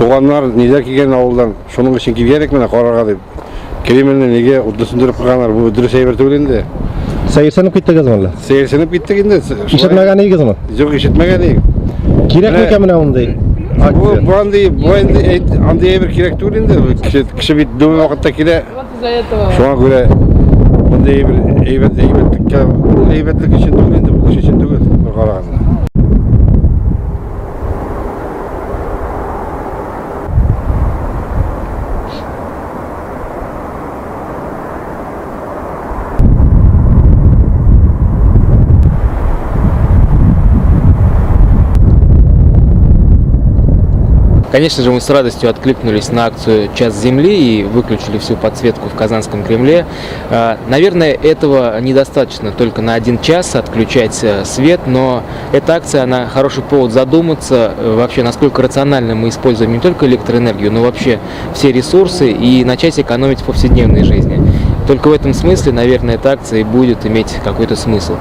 туғандар неде келген ауылдан шоның үшін келген ек міне қораға деп келеменде неге ұдысындырып қылғандар бұл дұрыс әйбір түгілінде Сәйірсеніп кетті кезім әлі? Сeyirsenip gittik indi. İşitmegen iyi kızım. Yok işitmegen iyi. Kirek mi kemine onday? Bu andi bir kirek değil indi. Kişi bir dövme vakitte kire. Şu an göre andi bir eybetlik için değil indi. Bu kişi için değil. Bir kararında. Конечно же, мы с радостью откликнулись на акцию «Час земли» и выключили всю подсветку в Казанском Кремле. Наверное, этого недостаточно только на 1 час отключать свет, но эта акция, она хороший повод задуматься вообще, насколько рационально мы используем не только электроэнергию, но вообще все ресурсы и начать экономить в повседневной жизни. Только в этом смысле, наверное, эта акция и будет иметь какой-то смысл.